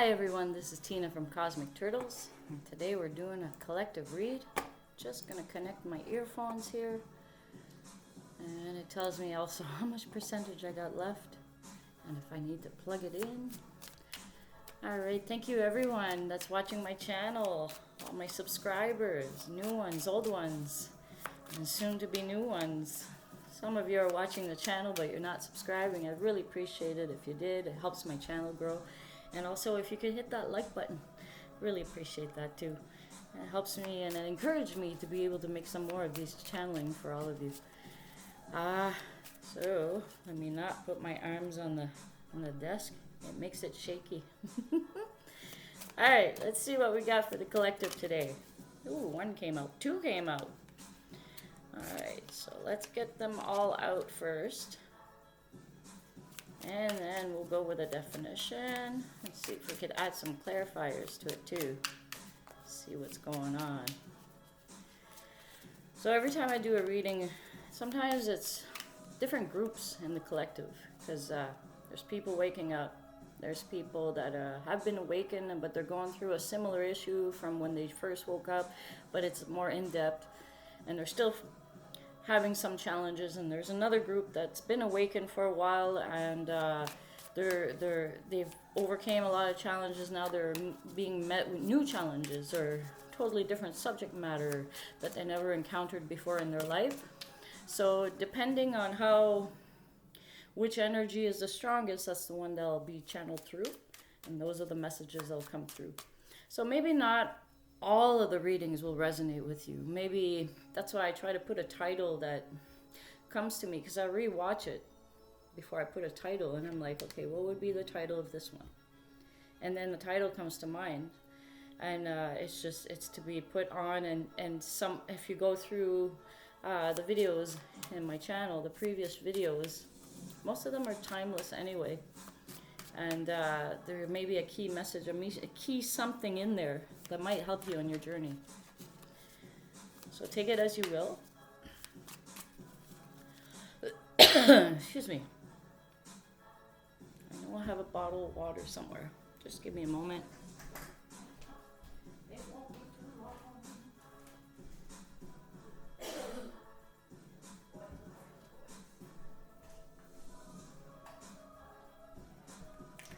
Hi everyone, this is Tina from Cosmic Turtles. And today we're doing a collective read. Just going to connect my earphones here. And it tells me also how much percentage I got left. And if I need to plug it in. Alright, thank you everyone that's watching my channel. All my subscribers, new ones, old ones, and soon to be new ones. Some of you are watching the channel but you're not subscribing. I'd really appreciate it if you did. It helps my channel grow. And also if you could hit that like button, really appreciate that too. It helps me and it encourages me to be able to make some more of these channeling for all of you. So let me not put my arms on the desk. It makes it shaky. Alright, let's see what we got for the collective today. Ooh, one came out, two came out. Alright, so let's get them all out first. And then we'll go with a definition. Let's see if we could add some clarifiers to it too. See what's going on. So every time I do a reading, sometimes it's different groups in the collective. Because there's people waking up. There's people that have been awakened, but they're going through a similar issue from when they first woke up. But it's more in-depth. And they're still having some challenges, and there's another group that's been awakened for a while, and they've overcame a lot of challenges. Now they're being met with new challenges or totally different subject matter that they never encountered before in their life. So depending on which energy is the strongest, that's the one that'll be channeled through, and those are the messages that'll come through. So maybe not all of the readings will resonate with you. Maybe that's why I try to put a title that comes to me, because I rewatch it before I put a title, and I'm like, okay, what would be the title of this one? And then the title comes to mind, and it's to be put on. And some, if you go through the videos in my channel, the previous videos, most of them are timeless anyway. And there may be a key message, a key something in there that might help you on your journey. So take it as you will. Excuse me. I know I have a bottle of water somewhere. Just give me a moment. It won't be too long.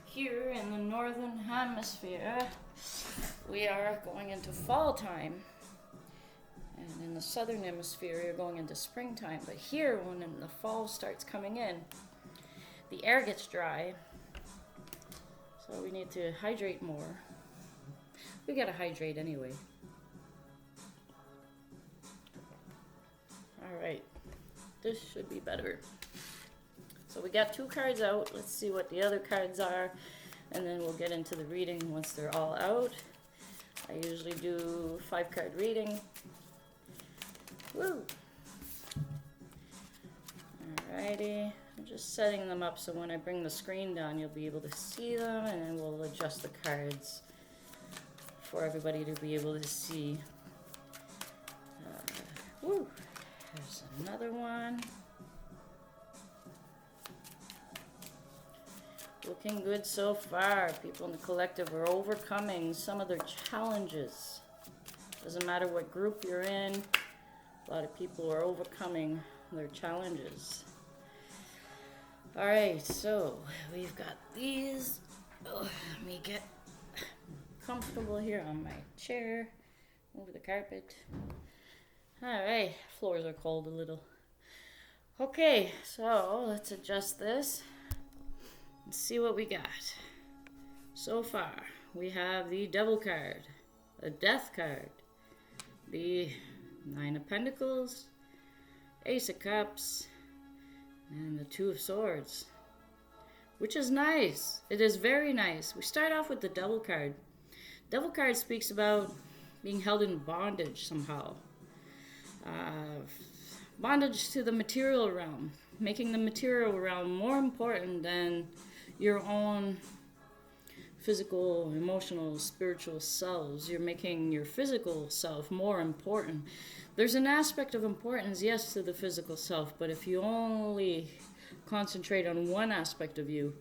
Here in the northern hemisphere, we are going into fall time, and in the southern hemisphere, you're going into springtime. But here, when the fall starts coming in, the air gets dry, so we need to hydrate more. We gotta hydrate anyway. Alright, this should be better. So we got two cards out. Let's see what the other cards are, and then we'll get into the reading once they're all out. I usually do 5-card reading. Woo! Alrighty, I'm just setting them up so when I bring the screen down, you'll be able to see them, and then we'll adjust the cards for everybody to be able to see. Woo! There's another one. Looking good so far. People in the collective are overcoming some of their challenges. Doesn't matter what group you're in, a lot of people are overcoming their challenges. Alright, so we've got these. Let me get comfortable here on my chair. Over the carpet. Alright, floors are cold a little. Okay, so let's adjust this. Let's see what we got. So far, we have the Devil card, the Death card, the Nine of Pentacles, Ace of Cups, and the Two of Swords, which is nice. It is very nice. We start off with the Devil card. Devil card speaks about being held in bondage somehow. Bondage to the material realm, making the material realm more important than your own physical, emotional, spiritual selves. You're making your physical self more important. There's an aspect of importance, yes, to the physical self, but if you only concentrate on one aspect of you,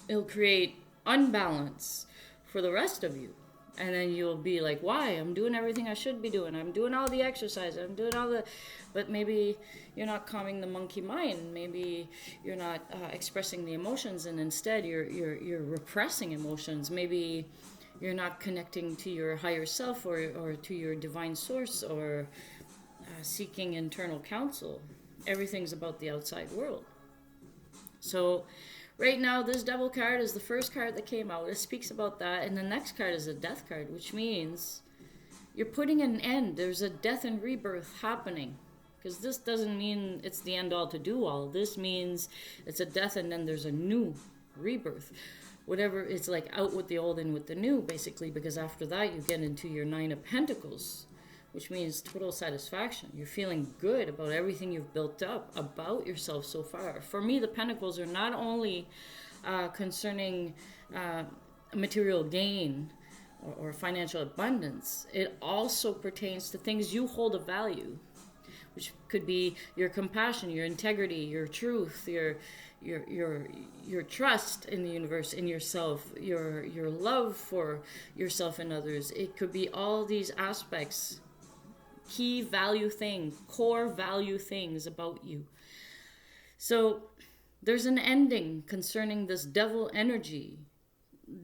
it'll create unbalance for the rest of you. And then you'll be like, why? I'm doing everything I should be doing. I'm doing all the exercise. I'm doing all the... But maybe you're not calming the monkey mind. Maybe you're not expressing the emotions, and instead you're repressing emotions. Maybe you're not connecting to your higher self or to your divine source, or seeking internal counsel. Everything's about the outside world. So right now, this Devil card is the first card that came out. It speaks about that. And the next card is a Death card, which means you're putting an end. There's a death and rebirth happening. Because this doesn't mean it's the end all to do all. This means it's a death and then there's a new rebirth. Whatever, it's like out with the old and with the new, basically. Because after that, you get into your Nine of Pentacles, which means total satisfaction. You're feeling good about everything you've built up about yourself so far. For me, the Pentacles are not only concerning material gain or financial abundance. It also pertains to things you hold of value, which could be your compassion, your integrity, your truth, your trust in the universe, in yourself, your love for yourself and others. It could be all these aspects, key value things, core value things about you. So there's an ending concerning this devil energy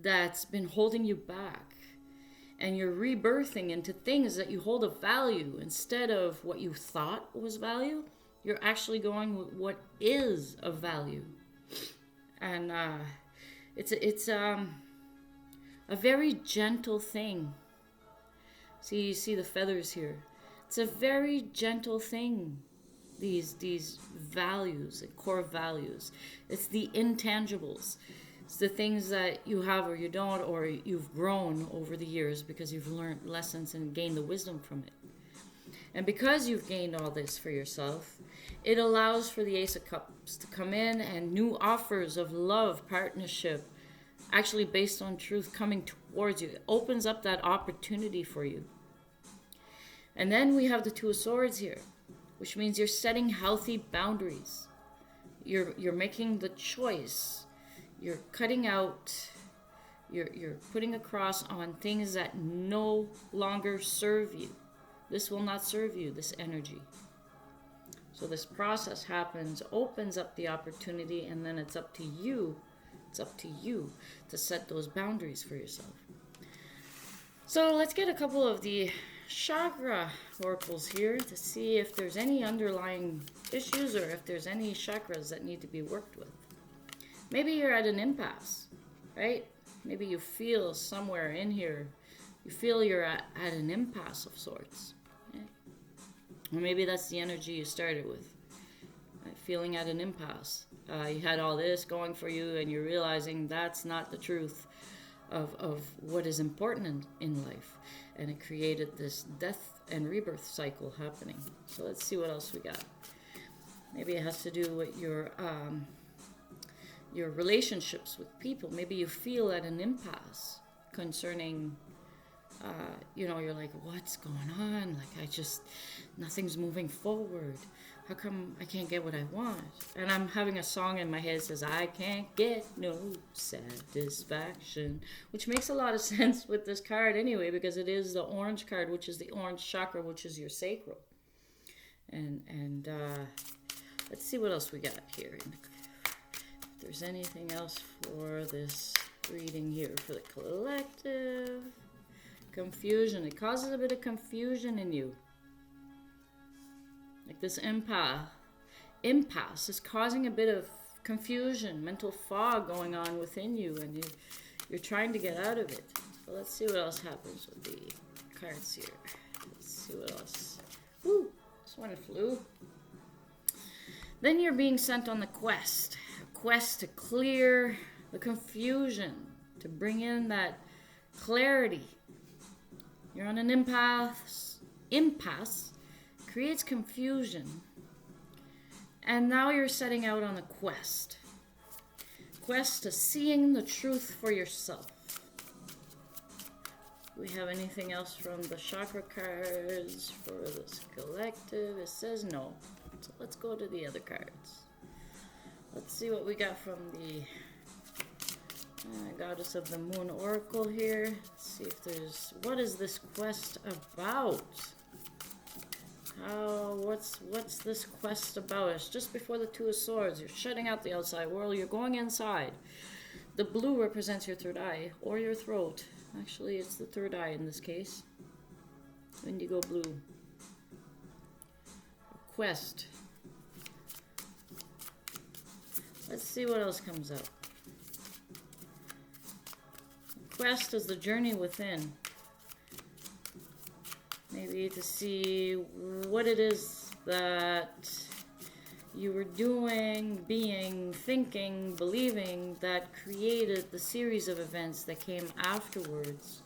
that's been holding you back. And you're rebirthing into things that you hold of value. Instead of what you thought was value, you're actually going with what is of value. And it's a very gentle thing. See, you see the feathers here. It's a very gentle thing, these values, core values. It's the intangibles. It's the things that you have or you don't, or you've grown over the years because you've learned lessons and gained the wisdom from it. And because you've gained all this for yourself, it allows for the Ace of Cups to come in and new offers of love, partnership, actually based on truth coming towards you. It opens up that opportunity for you. And then we have the Two of Swords here, which means you're setting healthy boundaries. You're making the choice. You're cutting out, you're putting a cross on things that no longer serve you. This will not serve you, this energy. So this process happens, opens up the opportunity, and then it's up to you. It's up to you to set those boundaries for yourself. So let's get a couple of the chakra oracles here to see if there's any underlying issues or if there's any chakras that need to be worked with. Maybe you're at an impasse, right? Maybe you feel somewhere in here, you feel you're at an impasse of sorts. Okay? Or maybe that's the energy you started with, right? Feeling at an impasse. You had all this going for you and you're realizing that's not the truth of what is important in life. And it created this death and rebirth cycle happening. So let's see what else we got. Maybe it has to do with your relationships with people. Maybe you feel at an impasse concerning, you're like, what's going on? Like, nothing's moving forward. How come I can't get what I want? And I'm having a song in my head that says, I can't get no satisfaction, which makes a lot of sense with this card anyway, because it is the orange card, which is the orange chakra, which is your sacral. And let's see what else we got here. If there's anything else for this reading here for the collective. Confusion. It causes a bit of confusion in you. Like this impasse is causing a bit of confusion, mental fog going on within you, and you're trying to get out of it. So let's see what else happens with the cards here. Let's see what else. Woo! This one flew. Then you're being sent on the quest. A quest to clear the confusion, to bring in that clarity. You're on an impasse. Impasse creates confusion. And now you're setting out on a quest. Quest to seeing the truth for yourself. Do we have anything else from the chakra cards for this collective? It says no. So let's go to the other cards. Let's see what we got from the Goddess of the Moon Oracle here. Let's see if there's... What is this quest about? What's this quest about? It's just before the Two of Swords. You're shutting out the outside world. You're going inside. The blue represents your third eye or your throat. Actually, it's the third eye in this case. Indigo blue. Quest. Let's see what else comes up. Quest is the journey within. Maybe to see what it is that you were doing, being, thinking, believing that created the series of events that came afterwards,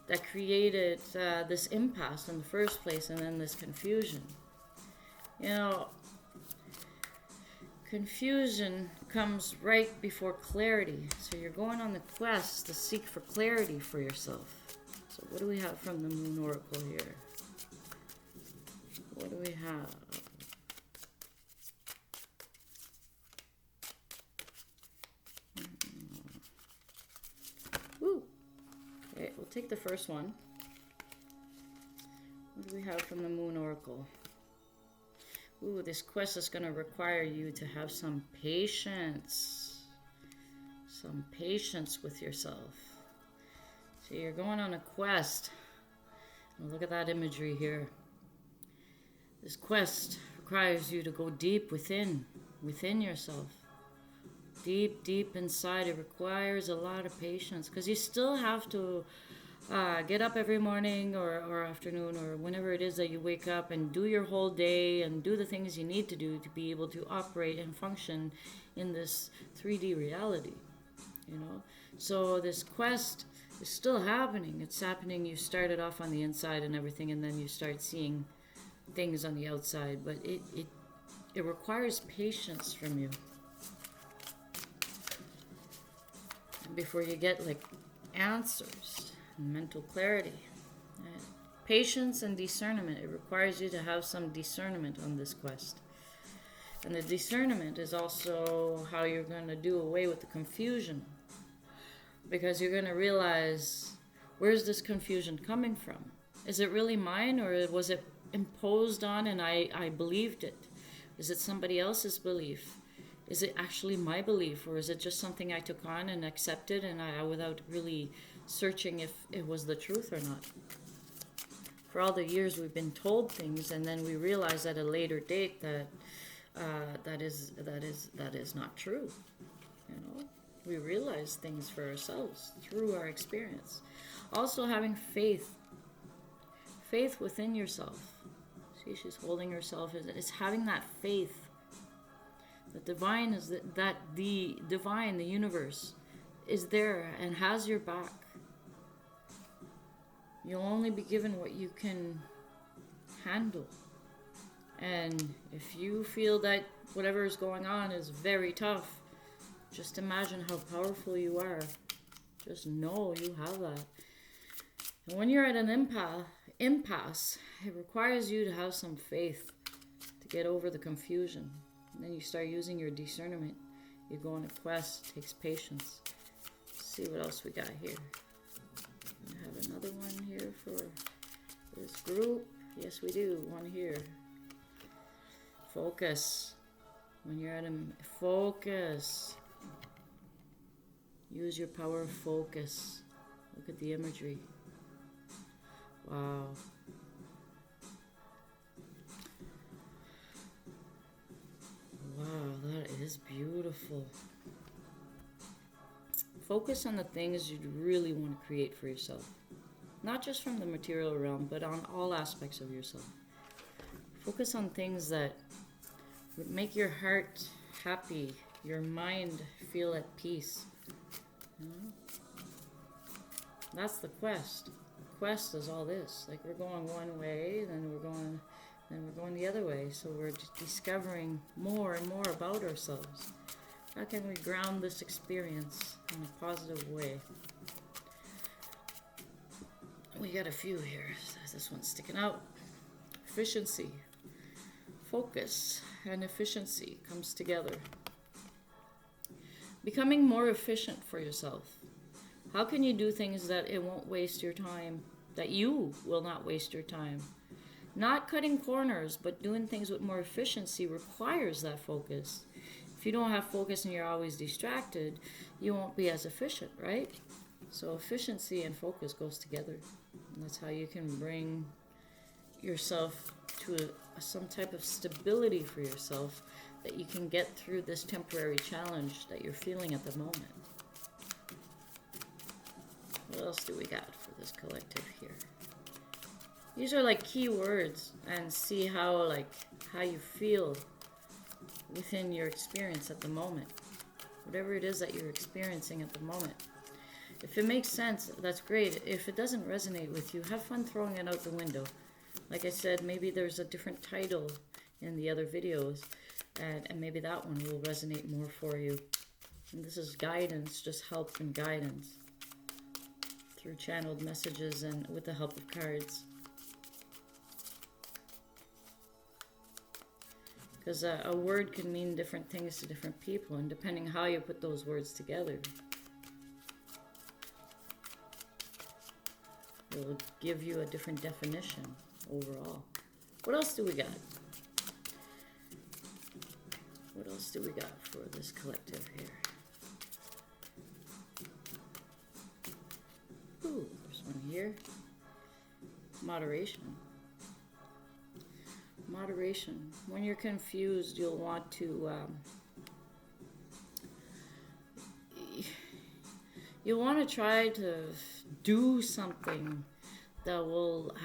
that created this impasse in the first place, and then this confusion. You know, confusion comes right before clarity. So you're going on the quest to seek for clarity for yourself. So what do we have from the Moon Oracle here? What do we have? Woo! Okay, we'll take the first one. What do we have from the Moon Oracle? Ooh, this quest is going to require you to have some patience. Some patience with yourself. So you're going on a quest. And look at that imagery here. This quest requires you to go deep within yourself. Deep, deep inside. It requires a lot of patience because you still have to get up every morning or afternoon or whenever it is that you wake up and do your whole day and do the things you need to do to be able to operate and function in this 3D reality, you know. So this quest is still happening. It's happening. You started off on the inside and everything, and then you start seeing things on the outside, but it requires patience from you before you get like answers. Mental clarity, patience and discernment. It requires you to have some discernment on this quest. And the discernment is also how you're going to do away with the confusion. Because you're going to realize, where's this confusion coming from? Is it really mine, or was it imposed on and I believed it? Is it somebody else's belief? Is it actually my belief, or is it just something I took on and accepted and I without really searching if it was the truth or not? For all the years we've been told things, and then we realize at a later date that that is not true. You know, we realize things for ourselves through our experience. Also having faith within yourself. See, she's holding herself. It's having that faith. The divine is that the divine, the universe, is there and has your back. You'll only be given what you can handle. And if you feel that whatever is going on is very tough, just imagine how powerful you are. Just know you have that. And when you're at an impasse, it requires you to have some faith to get over the confusion. And then you start using your discernment. You go on a quest. It takes patience. Let's see what else we got here. We have another one here for this group. Yes, we do. One here. Focus. When you're at a focus. Use your power of focus. Look at the imagery. Wow. Wow, that is beautiful. Focus on the things you'd really want to create for yourself. Not just from the material realm, but on all aspects of yourself. Focus on things that would make your heart happy, your mind feel at peace. You know? That's the quest. The quest is all this. Like, we're going one way, then we're going the other way. So we're just discovering more and more about ourselves. How can we ground this experience in a positive way? We got a few here. This one's sticking out. Efficiency. Focus and efficiency comes together. Becoming more efficient for yourself. How can you do things that it won't waste your time, that you will not waste your time? Not cutting corners, but doing things with more efficiency requires that focus. If you don't have focus and you're always distracted, you won't be as efficient, right? So efficiency and focus goes together. And that's how you can bring yourself to some type of stability for yourself, that you can get through this temporary challenge that you're feeling at the moment. What else do we got for this collective here? These are like key words, and see how you feel within your experience at the moment. Whatever it is that you're experiencing at the moment. If it makes sense, that's great. If it doesn't resonate with you, have fun throwing it out the window. Like I said, maybe there's a different title in the other videos, and maybe that one will resonate more for you. And this is guidance, just help and guidance through channeled messages and with the help of cards. Because a word can mean different things to different people, and depending how you put those words together, it will give you a different definition overall. What else do we got? What else do we got for this collective here? Ooh, there's one here. Moderation. Moderation. When you're confused, you'll want to try to do something that will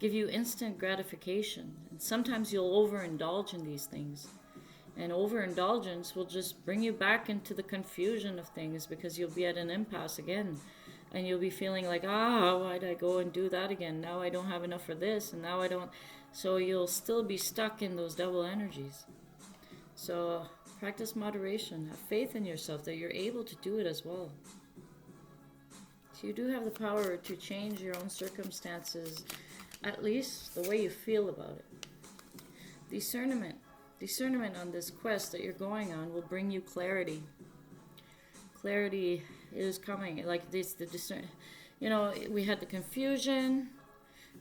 give you instant gratification. And sometimes you'll overindulge in these things. And overindulgence will just bring you back into the confusion of things, because you'll be at an impasse again. And you'll be feeling like, why'd I go and do that again? Now I don't have enough for this, and now I don't. So you'll still be stuck in those double energies. So practice moderation. Have faith in yourself that you're able to do it as well. So you do have the power to change your own circumstances, at least the way you feel about it. Discernment. Discernment on this quest that you're going on will bring you clarity. Clarity is coming. Like this, the discern. We had the confusion.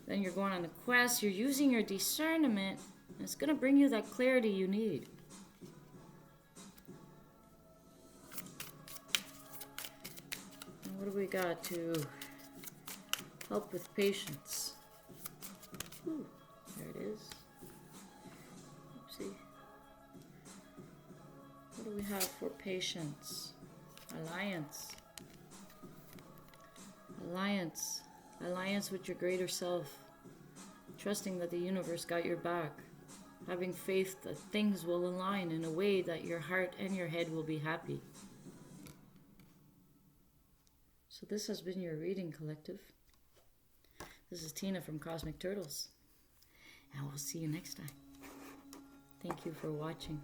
Then you're going on the quest. You're using your discernment, and it's going to bring you that clarity you need. And what do we got to help with patience? Ooh, there it is. Oopsie. What do we have for patience? Alliance. Alliance. Alliance with your greater self. Trusting that the universe got your back. Having faith that things will align in a way that your heart and your head will be happy. So this has been your reading, collective. This is Tina from Cosmic Turtles. And we'll see you next time. Thank you for watching.